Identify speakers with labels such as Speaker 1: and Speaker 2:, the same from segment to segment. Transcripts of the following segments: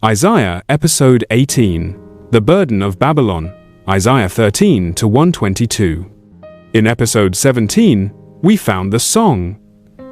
Speaker 1: Isaiah, Episode 18, The Burden of Babylon, Isaiah 13 to 122. In Episode 17, we found the song.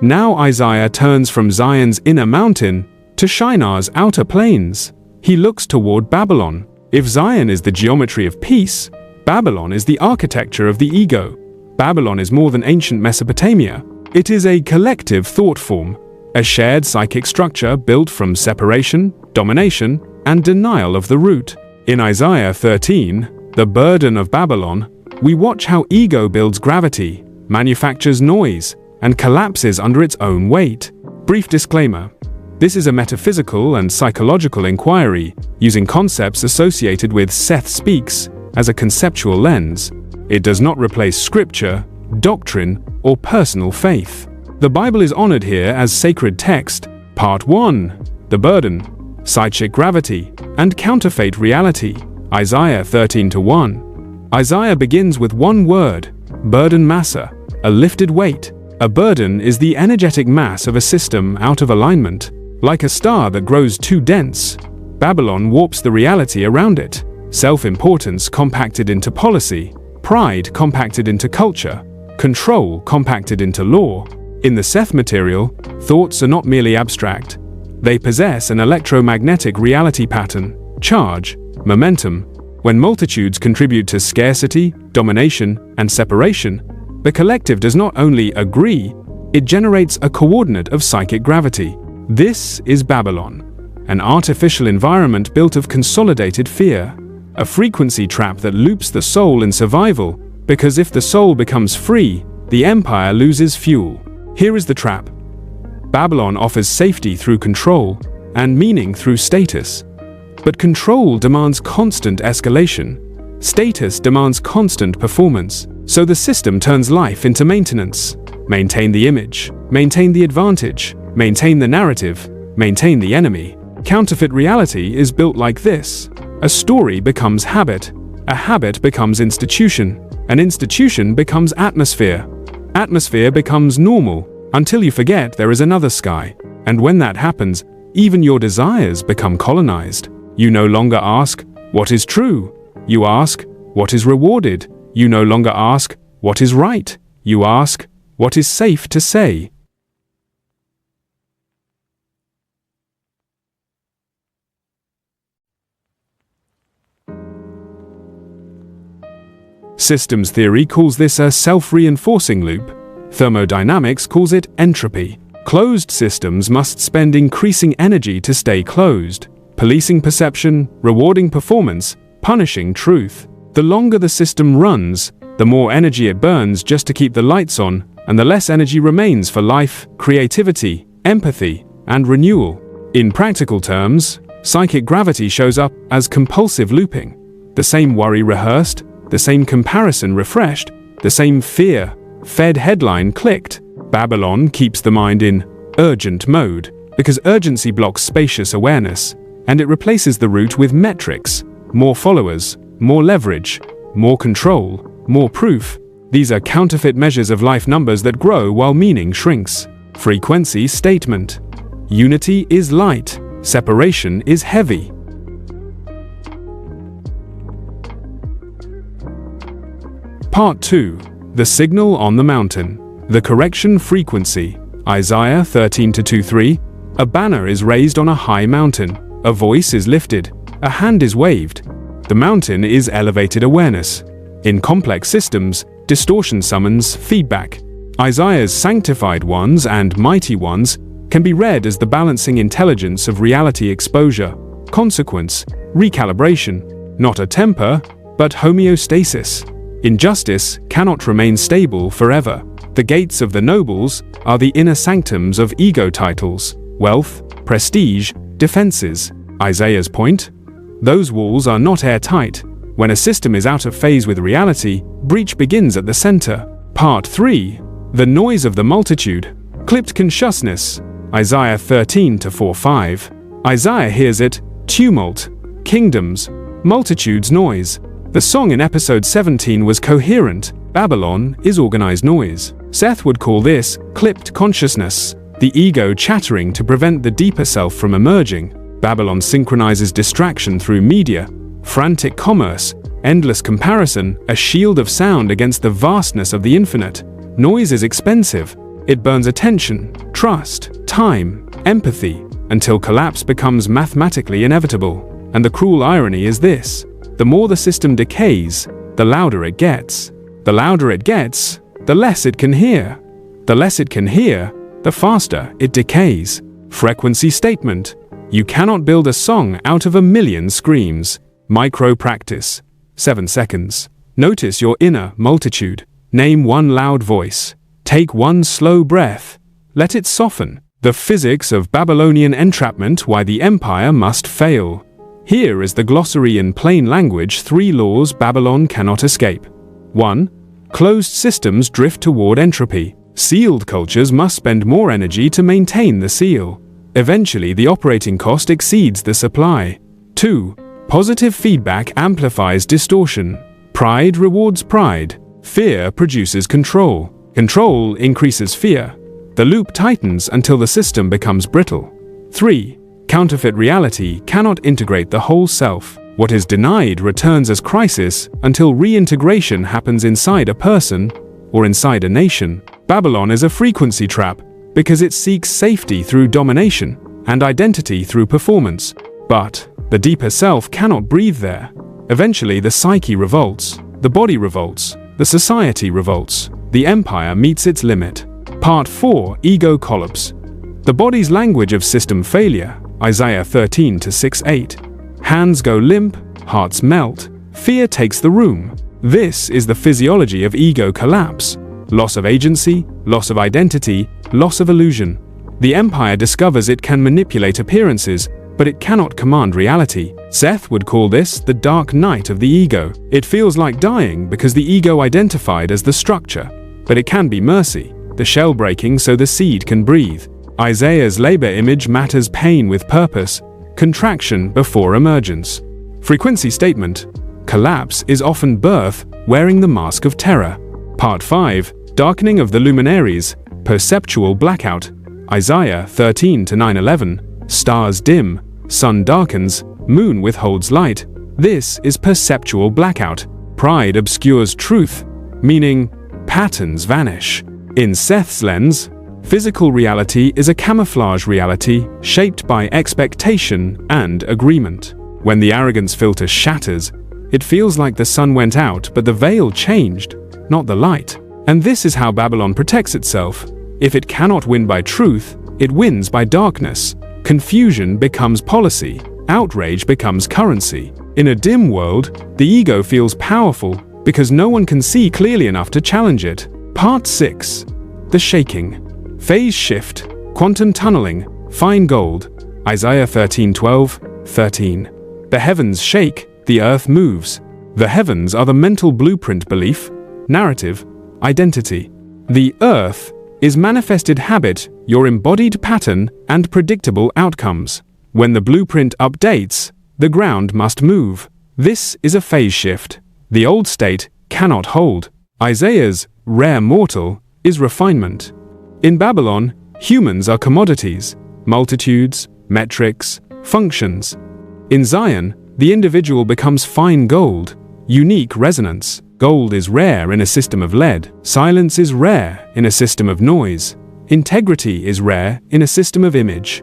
Speaker 1: Now Isaiah turns from Zion's inner mountain to Shinar's outer plains. He looks toward Babylon. If Zion is the geometry of peace, Babylon is the architecture of the ego. Babylon is more than ancient Mesopotamia. It is a collective thought form, a shared psychic structure built from separation, domination, and denial of the root. In Isaiah 13, The Burden of Babylon, we watch how ego builds gravity, manufactures noise, and collapses under its own weight. Brief disclaimer. This is a metaphysical and psychological inquiry using concepts associated with Seth Speaks as a conceptual lens. It does not replace scripture, doctrine, or personal faith. The Bible is honored here as sacred text. Part 1. The Burden, Psychic Gravity, and Counterfeit Reality. Isaiah 13-1. Isaiah begins with one word, burden massa, a lifted weight. A burden is the energetic mass of a system out of alignment. Like a star that grows too dense, Babylon warps the reality around it. Self-importance compacted into policy, pride compacted into culture, control compacted into law. In the Seth material, thoughts are not merely abstract. They possess an electromagnetic reality pattern, charge, momentum. When multitudes contribute to scarcity, domination, and separation, the collective does not only agree, it generates a coordinate of psychic gravity. This is Babylon, an artificial environment built of consolidated fear, a frequency trap that loops the soul in survival, because if the soul becomes free, the empire loses fuel. Here is the trap. Babylon offers safety through control and meaning through status. But control demands constant escalation. Status demands constant performance. So the system turns life into maintenance. Maintain the image, maintain the advantage, maintain the narrative, maintain the enemy. Counterfeit reality is built like this. A story becomes habit. A habit becomes institution. An institution becomes atmosphere. Atmosphere becomes normal until you forget there is another sky. And when that happens, even your desires become colonized. You no longer ask, what is true? You ask, what is rewarded? You no longer ask, what is right? You ask, what is safe to say? Systems theory calls this a self-reinforcing loop. Thermodynamics calls it entropy. Closed systems must spend increasing energy to stay closed, policing perception, rewarding performance, punishing truth. The longer the system runs, the more energy it burns just to keep the lights on, and the less energy remains for life, creativity, empathy, and renewal. In practical terms, psychic gravity shows up as compulsive looping. The same worry rehearsed, the same comparison refreshed, the same fear-fed headline clicked. Babylon keeps the mind in urgent mode because urgency blocks spacious awareness, and it replaces the root with metrics, more followers, more leverage, more control, more proof. These are counterfeit measures of life numbers that grow while meaning shrinks. Frequency statement. Unity is light. Separation is heavy. Part 2. The Signal on the Mountain. The Correction Frequency. Isaiah 13-2-3. A banner is raised on a high mountain. A voice is lifted. A hand is waved. The mountain is elevated awareness. In complex systems, distortion summons feedback. Isaiah's sanctified ones and mighty ones can be read as the balancing intelligence of reality exposure, consequence, recalibration, not a temper, but homeostasis. Injustice cannot remain stable forever. The gates of the nobles are the inner sanctums of ego titles, wealth, prestige, defenses. Isaiah's point? Those walls are not airtight. When a system is out of phase with reality, breach begins at the center. Part 3. The Noise of the Multitude. Clipped consciousness. Isaiah 13-4-5. Isaiah hears it, tumult, kingdoms, multitudes noise. The song in episode 17 was coherent. Babylon is organized noise. Seth would call this clipped consciousness, the ego chattering to prevent the deeper self from emerging. Babylon synchronizes distraction through media, frantic commerce, endless comparison, a shield of sound against the vastness of the infinite. Noise is expensive. It burns attention, trust, time, empathy, until collapse becomes mathematically inevitable. And the cruel irony is this: the more the system decays, the louder it gets. The louder it gets, the less it can hear. The less it can hear, the faster it decays. Frequency statement: you cannot build a song out of a million screams. Micro practice. 7 seconds. Notice your inner multitude. Name one loud voice. Take one slow breath. Let it soften. The physics of Babylonian entrapment: why the empire must fail. Here is the glossary in plain language: 3 laws Babylon cannot escape. 1. Closed systems drift toward entropy. Sealed cultures must spend more energy to maintain the seal. Eventually, the operating cost exceeds the supply. 2. Positive feedback amplifies distortion. Pride rewards pride. Fear produces control. Control increases fear. The loop tightens until the system becomes brittle. 3. Counterfeit reality cannot integrate the whole self. What is denied returns as crisis until reintegration happens inside a person or inside a nation. Babylon is a frequency trap because it seeks safety through domination and identity through performance. But the deeper self cannot breathe there. Eventually, the psyche revolts, the body revolts, the society revolts, the empire meets its limit. Part 4: Ego Collapse. The body's language of system failure. Isaiah 13:6-8. Hands go limp, hearts melt, fear takes the room. This is the physiology of ego collapse. Loss of agency, loss of identity, loss of illusion. The empire discovers it can manipulate appearances, but it cannot command reality. Seth would call this the dark night of the ego. It feels like dying because the ego identified as the structure, but it can be mercy, the shell breaking so the seed can breathe. Isaiah's labor image matters: pain with purpose, contraction before emergence. Frequency statement: collapse is often birth wearing the mask of terror. Part 5: Darkening of the luminaries, perceptual blackout. Isaiah 13:9-11. Stars dim, sun darkens, moon withholds light. This is perceptual blackout. Pride obscures truth, meaning patterns vanish. In Seth's lens, physical reality is a camouflage reality shaped by expectation and agreement. When the arrogance filter shatters, it feels like the sun went out, but the veil changed, not the light. And this is how Babylon protects itself. If it cannot win by truth, it wins by darkness. Confusion becomes policy. Outrage becomes currency. In a dim world, the ego feels powerful because no one can see clearly enough to challenge it. Part 6: The shaking. Phase shift, quantum tunneling, fine gold. Isaiah 13:12-13. The heavens shake, the earth moves. The heavens are the mental blueprint: belief, narrative, identity. The earth is manifested habit, your embodied pattern, and predictable outcomes. When the blueprint updates, the ground must move. This is a phase shift. The old state cannot hold. Isaiah's rare mortal is refinement. In Babylon, humans are commodities, multitudes, metrics, functions. In Zion, the individual becomes fine gold, unique resonance. Gold is rare in a system of lead. Silence is rare in a system of noise. Integrity is rare in a system of image.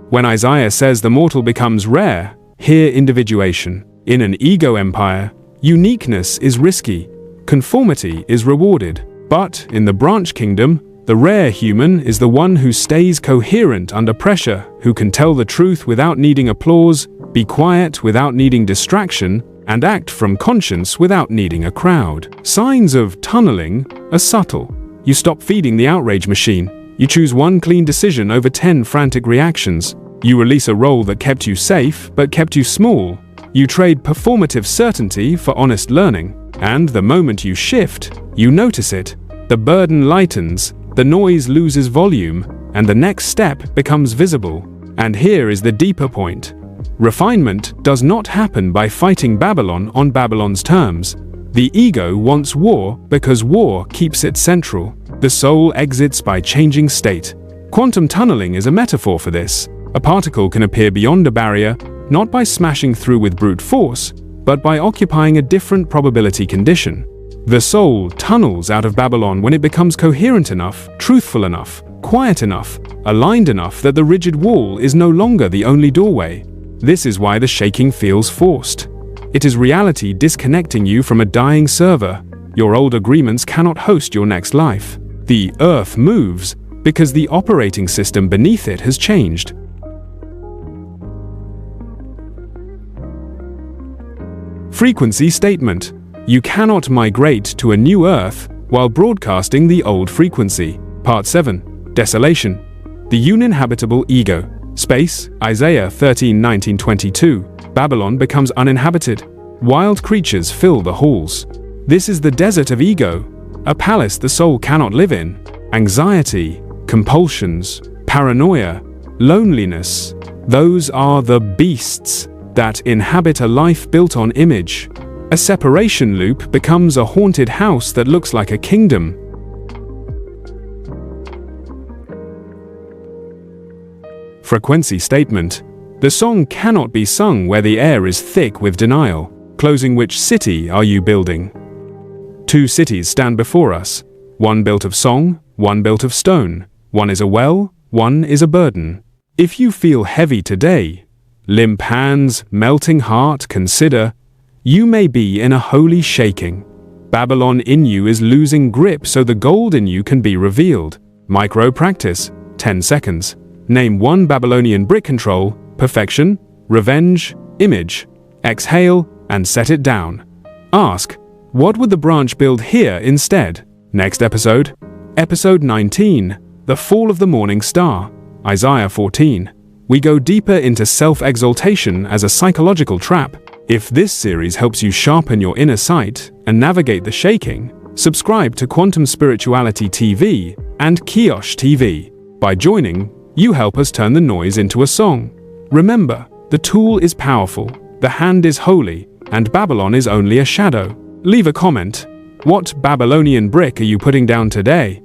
Speaker 1: When Isaiah says the mortal becomes rare, hear individuation. In an ego empire, uniqueness is risky, conformity is rewarded. But in the branch kingdom, the rare human is the one who stays coherent under pressure, who can tell the truth without needing applause, be quiet without needing distraction, and act from conscience without needing a crowd. Signs of tunneling are subtle. You stop feeding the outrage machine. You choose one clean decision over 10 frantic reactions. You release a role that kept you safe but kept you small. You trade performative certainty for honest learning. And the moment you shift, you notice it. The burden lightens, the noise loses volume, and the next step becomes visible. And here is the deeper point. Refinement does not happen by fighting Babylon on Babylon's terms. The ego wants war because war keeps it central. The soul exits by changing state. Quantum tunneling is a metaphor for this. A particle can appear beyond a barrier, not by smashing through with brute force, but by occupying a different probability condition. The soul tunnels out of Babylon when it becomes coherent enough, truthful enough, quiet enough, aligned enough that the rigid wall is no longer the only doorway. This is why the shaking feels forced. It is reality disconnecting you from a dying server. Your old agreements cannot host your next life. The earth moves because the operating system beneath it has changed. Frequency statement. You cannot migrate to a new earth while broadcasting the old frequency. Part 7. Desolation. The uninhabitable ego. Space. Isaiah 13:19-22. Babylon becomes uninhabited. Wild creatures fill the halls. This is the desert of ego, a palace the soul cannot live in. Anxiety, compulsions, paranoia, loneliness. Those are the beasts that inhabit a life built on image. A separation loop becomes a haunted house that looks like a kingdom. Frequency statement. The song cannot be sung where the air is thick with denial. Closing. Which city are you building? 2 cities stand before us. One built of song, one built of stone. One is a well, one is a burden. If you feel heavy today, limp hands, melting heart, consider, you may be in a holy shaking. Babylon in you is losing grip so the gold in you can be revealed. Micro practice, 10 seconds. Name one Babylonian brick control, perfection, revenge, image. Exhale and set it down. Ask, what would the branch build here instead? Next episode. Episode 19, The Fall of the Morning Star, Isaiah 14. We go deeper into self-exaltation as a psychological trap. If this series helps you sharpen your inner sight and navigate the shaking, subscribe to Quantum Spirituality TV and Kiosh TV. By joining, you help us turn the noise into a song. Remember, the tool is powerful, the hand is holy, and Babylon is only a shadow. Leave a comment. What Babylonian brick are you putting down today?